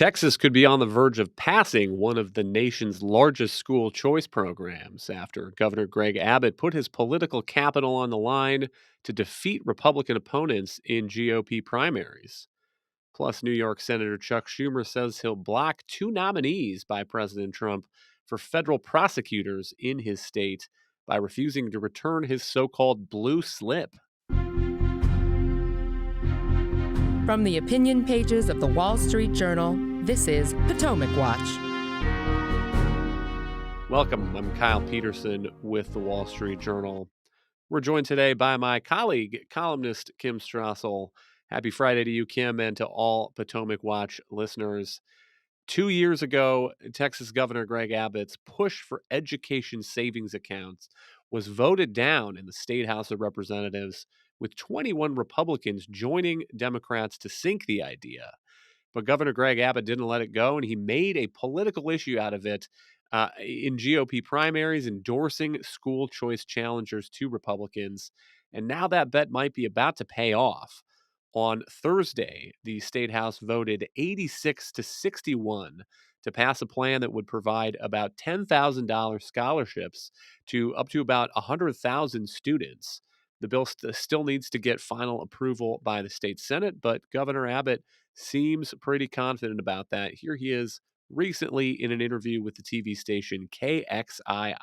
Texas could be on the verge of passing one of the nation's largest school choice programs after Governor Greg Abbott put his political capital on the line to defeat Republican opponents in GOP primaries. Plus, New York Senator Chuck Schumer says he'll block two nominees by President Trump for federal prosecutors in his state by refusing to return his so called blue slip. From the opinion pages of the Wall Street Journal, this is Potomac Watch. Welcome. I'm Kyle Peterson with the Wall Street Journal. We're joined today by my colleague, columnist Kim Strassel. Happy Friday to you, Kim, and to all Potomac Watch listeners. 2 years ago, Texas Governor Greg Abbott's push for education savings accounts was voted down in the State House of Representatives, with 21 Republicans joining Democrats to sink the idea. But Governor Greg Abbott didn't let it go, and he made a political issue out of it in GOP primaries, endorsing school choice challengers to Republicans. And now that bet might be about to pay off. On Thursday, the State House voted 86 to 61 to pass a plan that would provide about $10,000 scholarships to up to about 100,000 students. The bill still needs to get final approval by the state Senate, but Governor Abbott seems pretty confident about that. Here he is recently in an interview with the TV station KXII.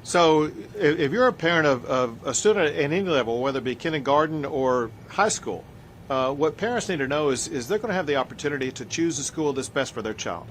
So if you're a parent of a student at any level, whether it be kindergarten or high school, what parents need to know is they're going to have the opportunity to choose a school that's best for their child.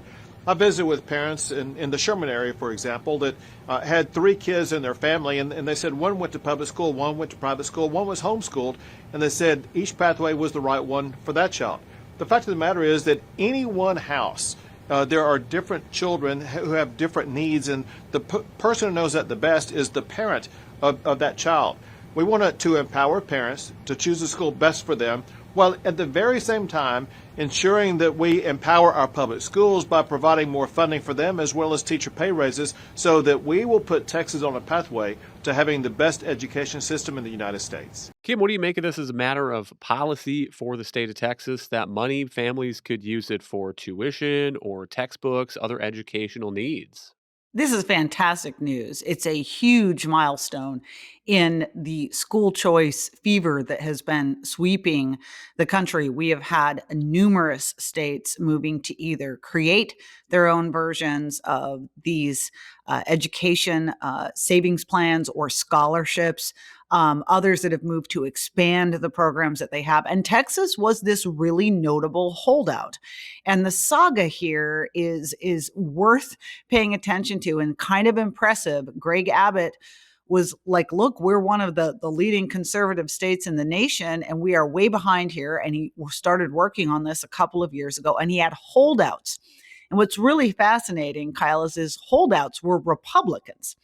I visited with parents in the Sherman area, for example, that had 3 kids in their family, and they said one went to public school, one went to private school, one was homeschooled, and they said each pathway was the right one for that child. The fact of the matter is that any one house, there are different children who have different needs, and the person who knows that the best is the parent of that child. We want to empower parents to choose a school best for them, while at the very same time ensuring that we empower our public schools by providing more funding for them as well as teacher pay raises, so that we will put Texas on a pathway to having the best education system in the United States. Kim, what do you make of this as a matter of policy for the state of Texas? That money, families could use it for tuition or textbooks, other educational needs. This is fantastic news. It's a huge milestone in the school choice fever that has been sweeping the country. We have had numerous states moving to either create their own versions of these education savings plans or scholarships. Others that have moved to expand the programs that they have. And Texas was this really notable holdout. And the saga here is worth paying attention to and kind of impressive. Greg Abbott was like, look, we're one of the leading conservative states in the nation, and we are way behind here. And he started working on this a couple of years ago, and he had holdouts. And what's really fascinating, Kyle, is his holdouts were Republicans.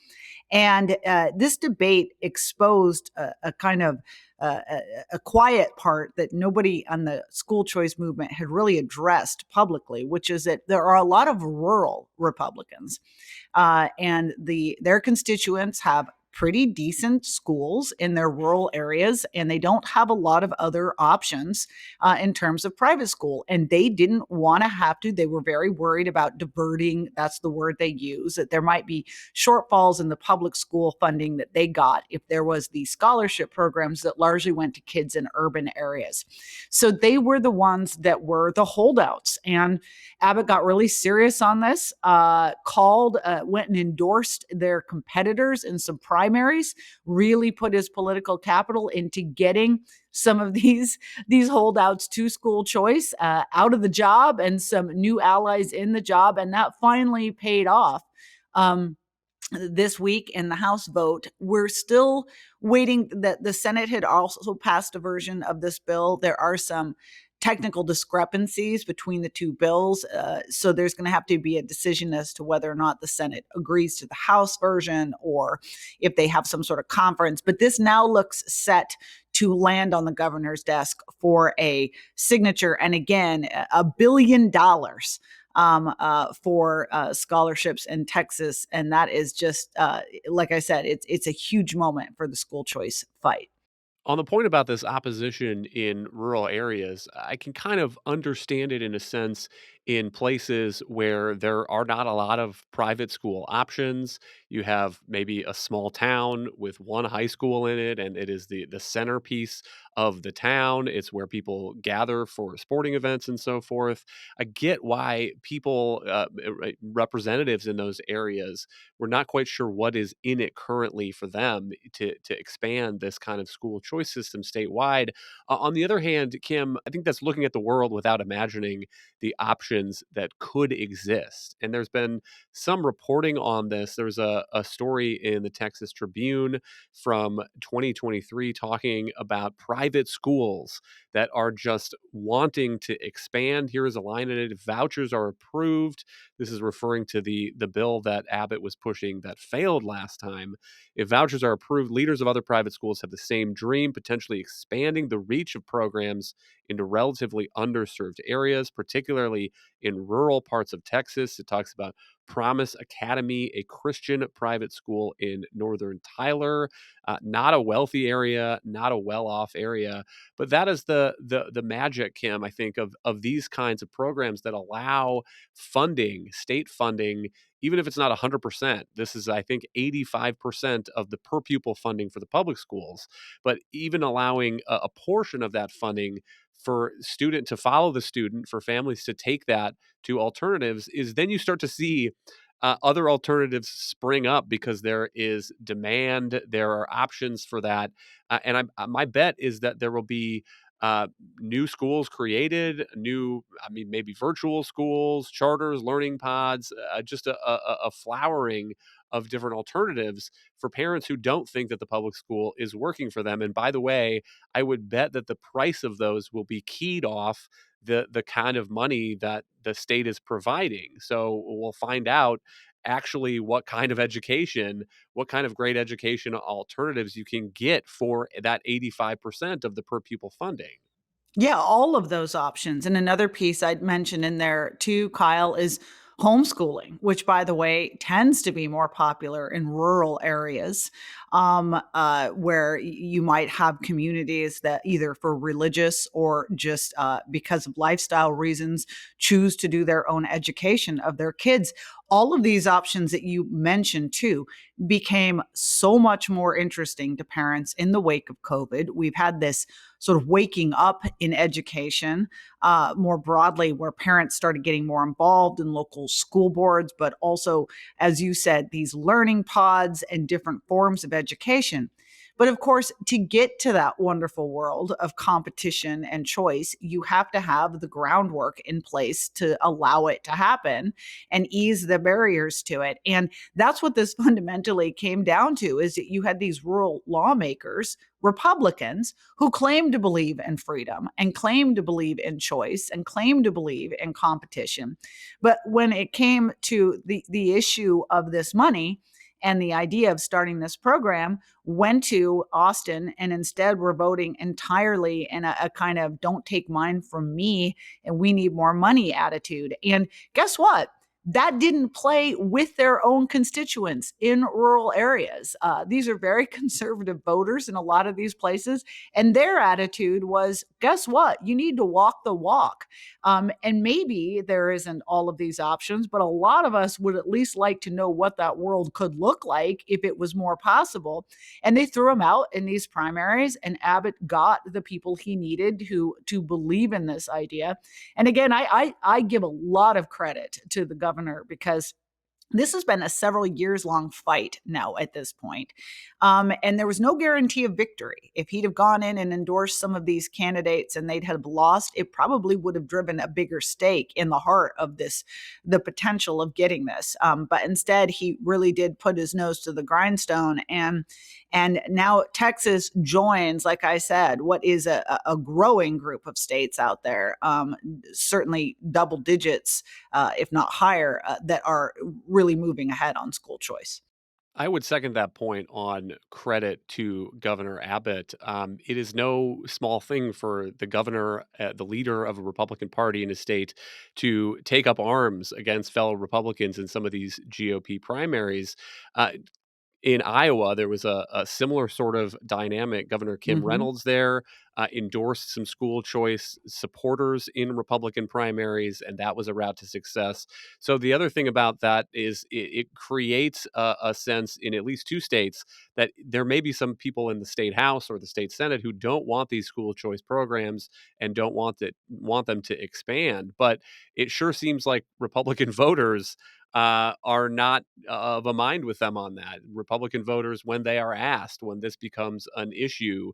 And this debate exposed a kind of a quiet part that nobody on the school choice movement had really addressed publicly, which is that there are a lot of rural Republicans, and their constituents have pretty decent schools in their rural areas, and they don't have a lot of other options in terms of private school. And they didn't want to have to. They were very worried about diverting. That's the word they use, that there might be shortfalls in the public school funding that they got if there was the scholarship programs that largely went to kids in urban areas. So they were the ones that were the holdouts. And Abbott got really serious on this, went and endorsed their competitors in some primaries, really put his political capital into getting some of these holdouts to school choice out of the job and some new allies in the job. And that finally paid off. This week in the House vote, we're still waiting. That the Senate had also passed a version of this bill. There are some technical discrepancies between the two bills. So there's going to have to be a decision as to whether or not the Senate agrees to the House version or if they have some sort of conference. But this now looks set to land on the governor's desk for a signature. And again, $1 billion for scholarships in Texas. And that is just, like I said, it's a huge moment for the school choice fight. On the point about this opposition in rural areas, I can kind of understand it in a sense in places where there are not a lot of private school options. You have maybe a small town with one high school in it, and it is the centerpiece of the town. It's where people gather for sporting events and so forth. I get why people, representatives in those areas, were not quite sure what is in it currently for them to expand this kind of school choice system statewide. On the other hand, Kim, I think that's looking at the world without imagining the options that could exist. And there's been some reporting on this. There's a story in the Texas Tribune from 2023 talking about private schools that are just wanting to expand. Here is a line in it: if vouchers are approved, this is referring to the bill that Abbott was pushing that failed last time. If vouchers are approved, leaders of other private schools have the same dream, potentially expanding the reach of programs into relatively underserved areas, particularly in rural parts of Texas. It talks about Promise Academy, a Christian private school in northern Tyler. Not a wealthy area, not a well-off area, but that is the magic, Kim, I think, of these kinds of programs that allow funding, state funding, even if it's not 100%. This is, I think, 85% of the per pupil funding for the public schools, but even allowing a portion of that funding for student to follow the student, for families to take that to alternatives, is then you start to see other alternatives spring up because there is demand, there are options for that, my bet is that there will be uh, new schools created, I mean, maybe virtual schools, charters, learning pods, just a flowering of different alternatives for parents who don't think that the public school is working for them. And by the way, I would bet that the price of those will be keyed off the kind of money that the state is providing. So we'll find out actually what kind of great education alternatives you can get for that 85% of the per pupil funding. Yeah, all of those options. And another piece I'd mention in there too, Kyle, is homeschooling, which, by the way, tends to be more popular in rural areas, where you might have communities that either for religious or just because of lifestyle reasons choose to do their own education of their kids. All of these options that you mentioned too became so much more interesting to parents in the wake of COVID. We've had this sort of waking up in education more broadly, where parents started getting more involved in local school boards, but also, as you said, these learning pods and different forms of education. But of course, to get to that wonderful world of competition and choice, you have to have the groundwork in place to allow it to happen and ease the barriers to it. And that's what this fundamentally came down to, is that you had these rural lawmakers, Republicans, who claim to believe in freedom and claim to believe in choice and claim to believe in competition. But when it came to the issue of this money and the idea of starting this program, went to Austin and instead were voting entirely in a kind of don't take mine from me and we need more money attitude. And guess what? That didn't play with their own constituents in rural areas. These are very conservative voters in a lot of these places. And their attitude was, guess what? You need to walk the walk. And maybe there isn't all of these options, but a lot of us would at least like to know what that world could look like if it was more possible. And they threw him out in these primaries, and Abbott got the people he needed to believe in this idea. And again, I give a lot of credit to the governor, because this has been a several years long fight now at this point. And there was no guarantee of victory. If he'd have gone in and endorsed some of these candidates and they'd have lost, it probably would have driven a bigger stake in the heart of this, the potential of getting this. But instead, he really did put his nose to the grindstone. And now Texas joins, like I said, what is a growing group of states out there, certainly double digits, if not higher, that are really moving ahead on school choice. I would second that point on credit to Governor Abbott. It is no small thing for the governor, the leader of a Republican Party in his state, to take up arms against fellow Republicans in some of these GOP primaries. Uh, In Iowa, there was a similar sort of dynamic. Governor Kim Hmm. Reynolds there endorsed some school choice supporters in Republican primaries, and that was a route to success. So the other thing about that is it creates a sense in at least two states that there may be some people in the state house or the state senate who don't want these school choice programs and don't want them to expand. But it sure seems like Republican voters are not of a mind with them on that. Republican voters, when they are asked, when this becomes an issue,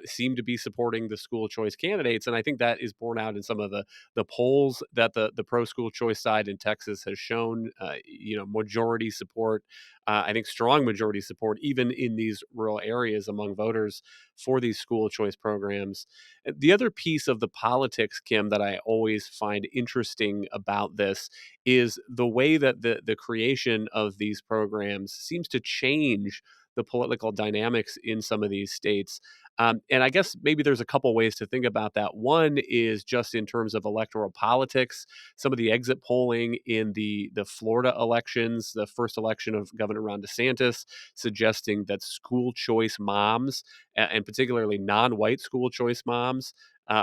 seem to be supporting the school choice candidates, and I think that is borne out in some of the polls that the pro school choice side in Texas has shown. Majority support. I think strong majority support, even in these rural areas, among voters for these school choice programs. The other piece of the politics, Kim, that I always find interesting about this is the way that the creation of these programs seems to change the political dynamics in some of these states. And I guess maybe there's a couple ways to think about that. One is just in terms of electoral politics. Some of the exit polling in the Florida elections, the first election of Governor Ron DeSantis, suggesting that school choice moms, and particularly non-white school choice moms,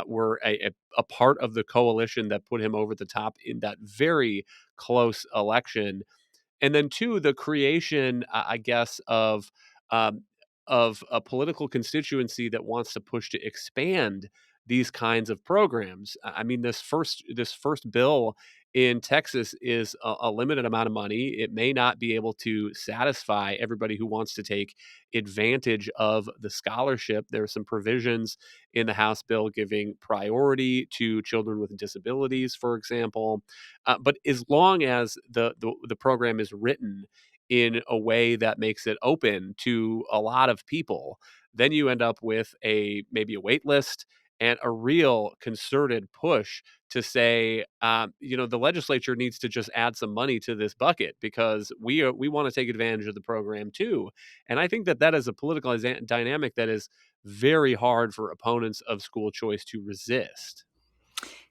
were a part of the coalition that put him over the top in that very close election. And then two, the creation, I guess, um, of a political constituency that wants to push to expand these kinds of programs. I mean, this first bill in Texas is a limited amount of money. It may not be able to satisfy everybody who wants to take advantage of the scholarship. There are some provisions in the House bill giving priority to children with disabilities, for example. But as long as the program is written in a way that makes it open to a lot of people, then you end up with maybe a wait list and a real concerted push to say, the legislature needs to just add some money to this bucket because we want to take advantage of the program too. And I think that is a political dynamic that is very hard for opponents of school choice to resist.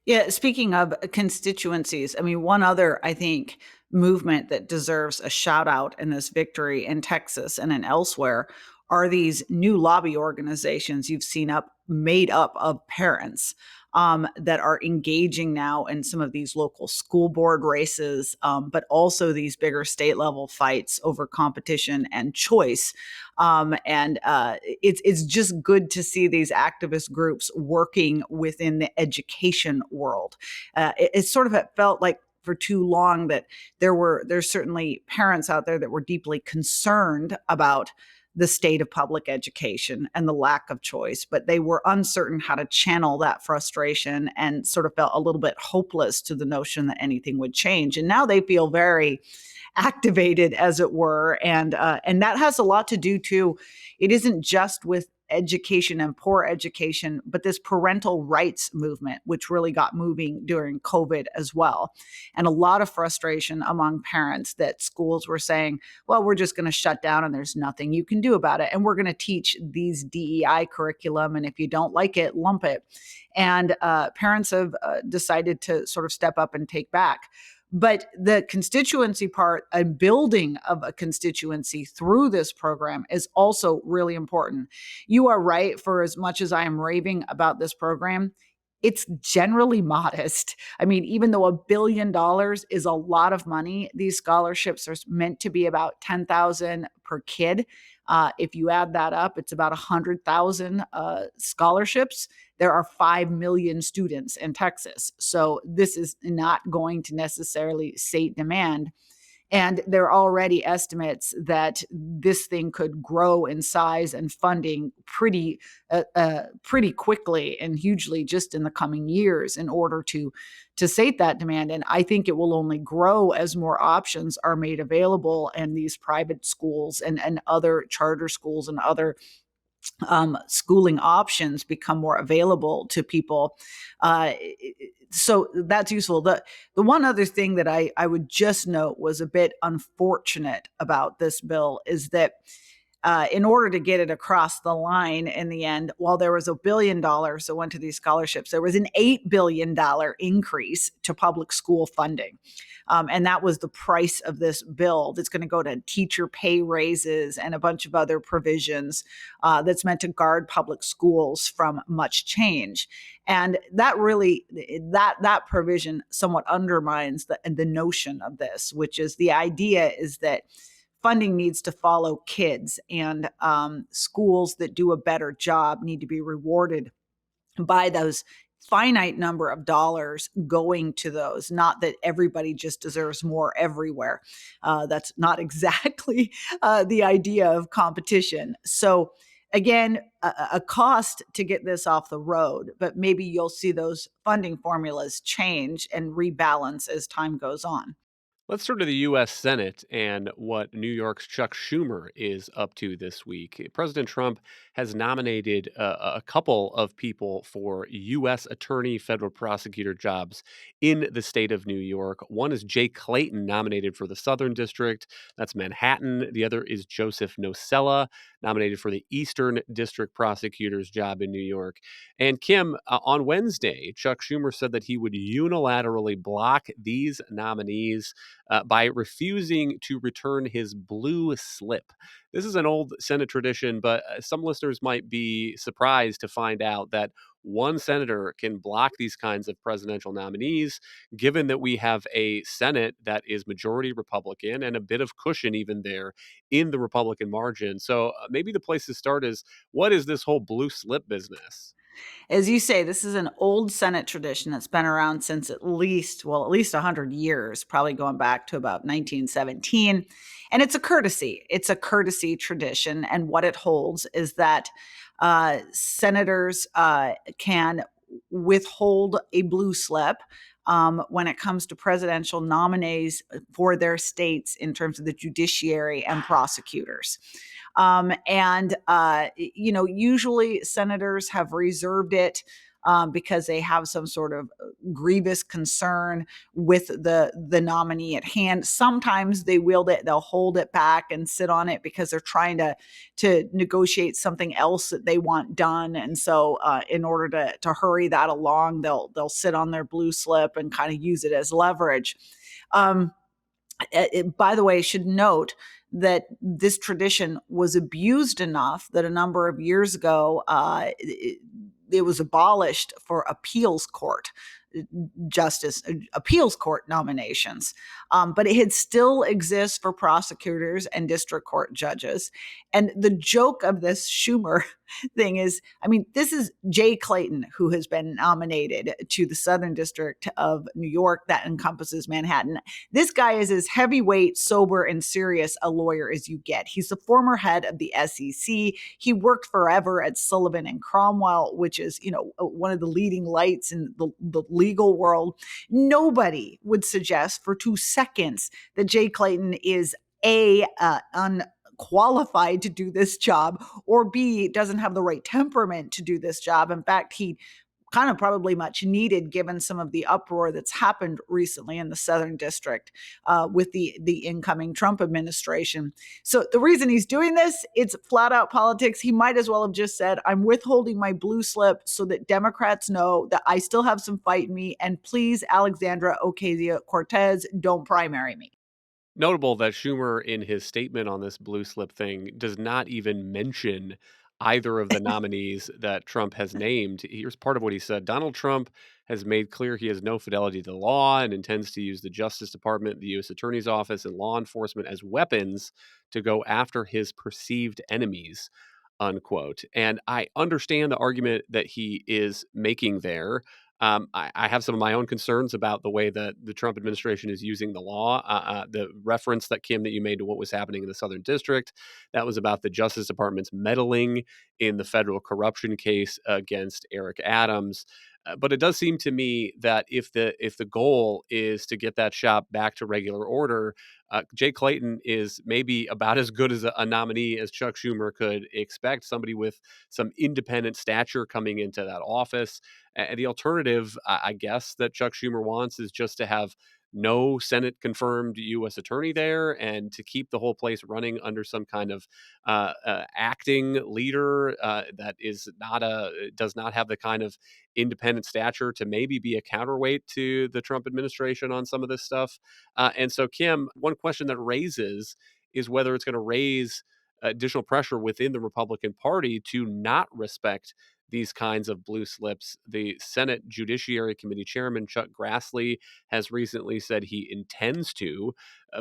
Yeah, speaking of constituencies, I mean, one other, I think, movement that deserves a shout out in this victory in Texas and in elsewhere are these new lobby organizations you've seen made up of parents that are engaging now in some of these local school board races, but also these bigger state level fights over competition and choice. It's just good to see these activist groups working within the education world. It sort of felt like for too long that there's certainly parents out there that were deeply concerned about the state of public education and the lack of choice, but they were uncertain how to channel that frustration and sort of felt a little bit hopeless to the notion that anything would change. And now they feel very activated, as it were, and that has a lot to do too. It isn't just with education and poor education, but this parental rights movement, which really got moving during COVID as well. And a lot of frustration among parents that schools were saying, well, we're just going to shut down and there's nothing you can do about it. And we're going to teach these DEI curriculum. And if you don't like it, lump it. And parents have decided to sort of step up and take back. But the constituency part, a building of a constituency through this program is also really important. You are right. For as much as I am raving about this program, it's generally modest. I mean, even though $1 billion is a lot of money, these scholarships are meant to be about 10,000 per kid. If you add that up, it's about 100,000 scholarships. There are 5 million students in Texas. So this is not going to necessarily sate demand. And there are already estimates that this thing could grow in size and funding pretty quickly and hugely just in the coming years in order to sate that demand. And I think it will only grow as more options are made available, and these private schools and other charter schools and other schooling options become more available to people. Uh, so that's useful. The one other thing that I would just note was a bit unfortunate about this bill is that in order to get it across the line in the end, while there was $1 billion that went to these scholarships, there was an $8 billion increase to public school funding. And that was the price of this bill that's going to go to teacher pay raises and a bunch of other provisions that's meant to guard public schools from much change. And that really, that provision somewhat undermines the notion of this, which is the idea is that funding needs to follow kids, and schools that do a better job need to be rewarded by those finite number of dollars going to those, not that everybody just deserves more everywhere. That's not exactly the idea of competition. So again, a cost to get this off the road, but maybe you'll see those funding formulas change and rebalance as time goes on. Let's turn to the U.S. Senate and what New York's Chuck Schumer is up to this week. President Trump has nominated a couple of people for U.S. attorney, federal prosecutor jobs in the state of New York. One is Jay Clayton, nominated for the Southern District. That's Manhattan. The other is Joseph Nocella, nominated for the Eastern District prosecutor's job in New York. And Kim, on Wednesday, Chuck Schumer said that he would unilaterally block these nominees by refusing to return his blue slip. This is an old Senate tradition, but some listeners might be surprised to find out that one senator can block these kinds of presidential nominees, given that we have a Senate that is majority Republican and a bit of cushion even there in the Republican margin. So maybe the place to start is, what is this whole blue slip business? As you say, this is an old Senate tradition that's been around since at least 100 years, probably going back to about 1917. And it's a courtesy. It's a courtesy tradition. And what it holds is that senators can withhold a blue slip when it comes to presidential nominees for their states in terms of the judiciary and prosecutors. Usually senators have reserved it because they have some sort of grievous concern with the nominee at hand. Sometimes they wield it, they'll hold it back and sit on it because they're trying to negotiate something else that they want done. And so in order to hurry that along, they'll sit on their blue slip and kind of use it as leverage. By the way, should note that this tradition was abused enough that a number of years ago it was abolished for appeals court justice appeals court nominations, but it still exists for prosecutors and district court judges. And the joke of this Schumer thing is, I mean, this is Jay Clayton, who has been nominated to the Southern District of New York that encompasses Manhattan. This guy is as heavyweight, sober, and serious a lawyer as you get. He's the former head of the SEC. He worked forever at Sullivan and Cromwell, which is, one of the leading lights in the legal world. Nobody would suggest for 2 seconds that Jay Clayton is unqualified to do this job, or B, doesn't have the right temperament to do this job. In fact, he kind of probably much needed given some of the uproar that's happened recently in the Southern District with the incoming Trump administration. So the reason he's doing this, it's flat out politics. He might as well have just said, I'm withholding my blue slip so that Democrats know that I still have some fight in me. And please, Alexandra Ocasio-Cortez, don't primary me. Notable that Schumer, in his statement on this blue slip thing, does not even mention either of the nominees that Trump has named. Here's part of what he said. Donald Trump has made clear he has no fidelity to the law and intends to use the Justice Department, the U.S. Attorney's Office, and law enforcement as weapons to go after his perceived enemies, unquote. And I understand the argument that he is making there. I have some of my own concerns about the way that the Trump administration is using the law. The reference that, Kim, that you made to what was happening in the Southern District, that was about the Justice Department's meddling in the federal corruption case against Eric Adams. But it does seem to me that if the goal is to get that shop back to regular order, Jay Clayton is maybe about as good as a nominee as Chuck Schumer could expect, somebody with some independent stature coming into that office. And the alternative, I guess, that Chuck Schumer wants is just to have no Senate confirmed U.S. attorney there, and to keep the whole place running under some kind of acting leader that is not does not have the kind of independent stature to maybe be a counterweight to the Trump administration on some of this stuff. And so, Kim, one question that raises is whether it's going to raise additional pressure within the Republican Party to not respect these kinds of blue slips. The Senate Judiciary Committee Chairman Chuck Grassley has recently said he intends to.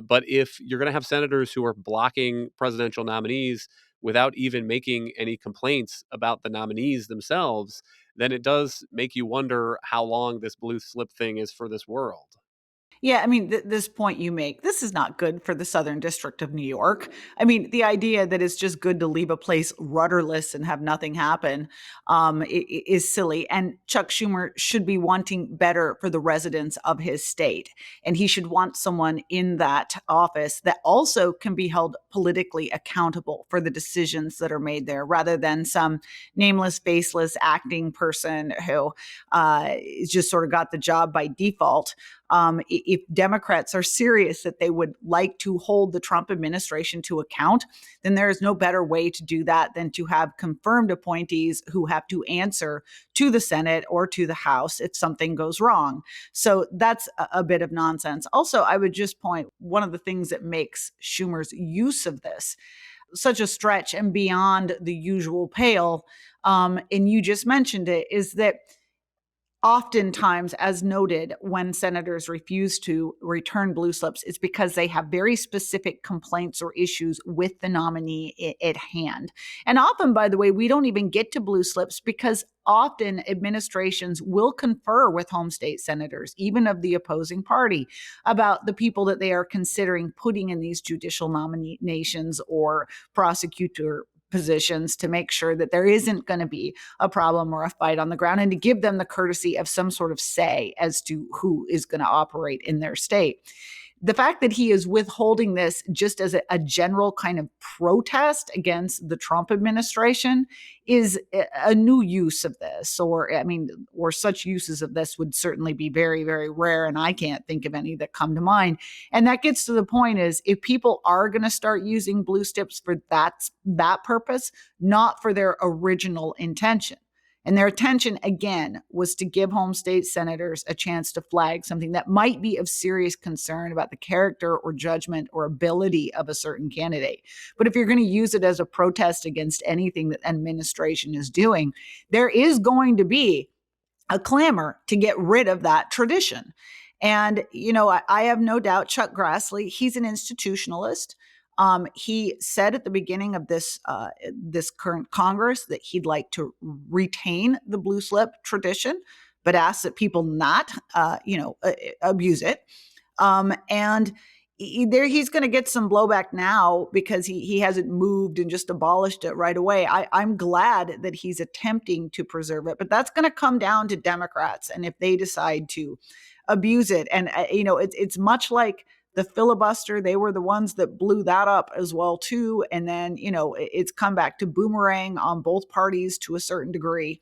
But if you're going to have senators who are blocking presidential nominees without even making any complaints about the nominees themselves, then it does make you wonder how long this blue slip thing is for this world. Yeah, I mean, this point you make, this is not good for the Southern District of New York. I mean, the idea that it's just good to leave a place rudderless and have nothing happen is silly. And Chuck Schumer should be wanting better for the residents of his state. And he should want someone in that office that also can be held politically accountable for the decisions that are made there, rather than some nameless, faceless acting person who just sort of got the job by default. If Democrats are serious that they would like to hold the Trump administration to account, then there is no better way to do that than to have confirmed appointees who have to answer to the Senate or to the House if something goes wrong. So that's a bit of nonsense. Also, I would just point, one of the things that makes Schumer's use of this such a stretch and beyond the usual pale, and you just mentioned it, is that oftentimes, as noted, when senators refuse to return blue slips, it's because they have very specific complaints or issues with the nominee at hand. And often, by the way, we don't even get to blue slips because often administrations will confer with home state senators, even of the opposing party, about the people that they are considering putting in these judicial nominations or prosecutor positions, to make sure that there isn't going to be a problem or a fight on the ground, and to give them the courtesy of some sort of say as to who is going to operate in their state. The fact that he is withholding this just as a general kind of protest against the Trump administration is a new use of this, or such uses of this would certainly be very, very rare. And I can't think of any that come to mind. And that gets to the point is, if people are going to start using blue slips for that purpose, not for their original intention. And their intention, again, was to give home state senators a chance to flag something that might be of serious concern about the character or judgment or ability of a certain candidate. But if you're going to use it as a protest against anything that administration is doing, there is going to be a clamor to get rid of that tradition. And, I have no doubt Chuck Grassley, he's an institutionalist. He said at the beginning of this current Congress that he'd like to retain the blue slip tradition, but asked that people not, abuse it. And he's going to get some blowback now because he hasn't moved and just abolished it right away. I'm glad that he's attempting to preserve it, but that's going to come down to Democrats, and if they decide to abuse it. And it's much like the filibuster. They were the ones that blew that up as well too. And then, it's come back to boomerang on both parties to a certain degree.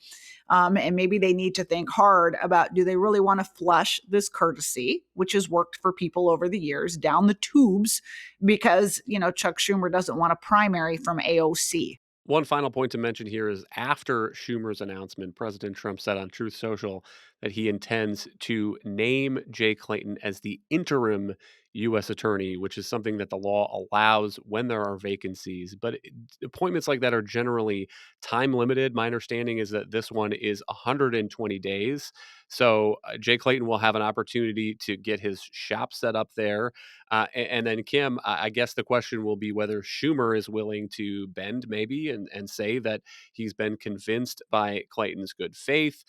And maybe they need to think hard about, do they really want to flush this courtesy, which has worked for people over the years, down the tubes because, Chuck Schumer doesn't want a primary from AOC. One final point to mention here is, after Schumer's announcement, President Trump said on Truth Social that he intends to name Jay Clayton as the interim U.S. attorney, which is something that the law allows when there are vacancies. But appointments like that are generally time limited. My understanding is that this one is 120 days. So Jay Clayton will have an opportunity to get his shop set up there. And then, Kim, I guess the question will be whether Schumer is willing to bend maybe and say that he's been convinced by Clayton's good faith,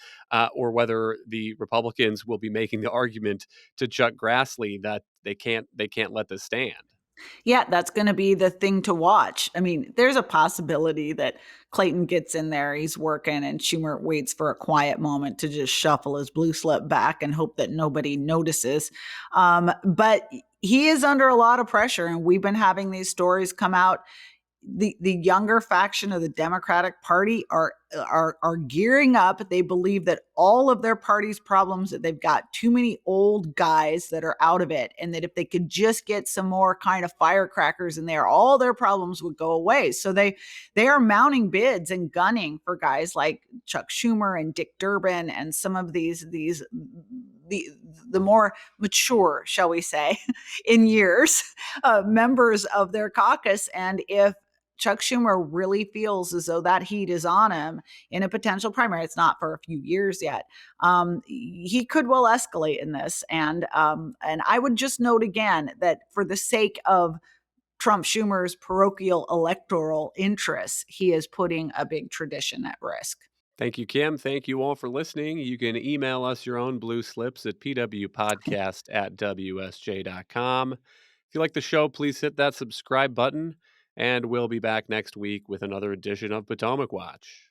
or whether the Republicans will be making the argument to Chuck Grassley that they can't let this stand. Yeah, that's going to be the thing to watch. I mean, there's a possibility that Clayton gets in there, he's working, and Schumer waits for a quiet moment to just shuffle his blue slip back and hope that nobody notices. But he is under a lot of pressure, and we've been having these stories come out the younger faction of the Democratic Party are gearing up. They believe that all of their party's problems, that they've got too many old guys that are out of it, and that if they could just get some more kind of firecrackers in there, all their problems would go away. So they are mounting bids and gunning for guys like Chuck Schumer and Dick Durbin and some of these the more mature, shall we say, in years, members of their caucus. And if Chuck Schumer really feels as though that heat is on him in a potential primary, it's not for a few years yet, he could well escalate in this. And I would just note again that for the sake of Trump Schumer's parochial electoral interests, he is putting a big tradition at risk. Thank you, Kim. Thank you all for listening. You can email us your own blue slips at pwpodcast@wsj.com. If you like the show, please hit that subscribe button, and we'll be back next week with another edition of Potomac Watch.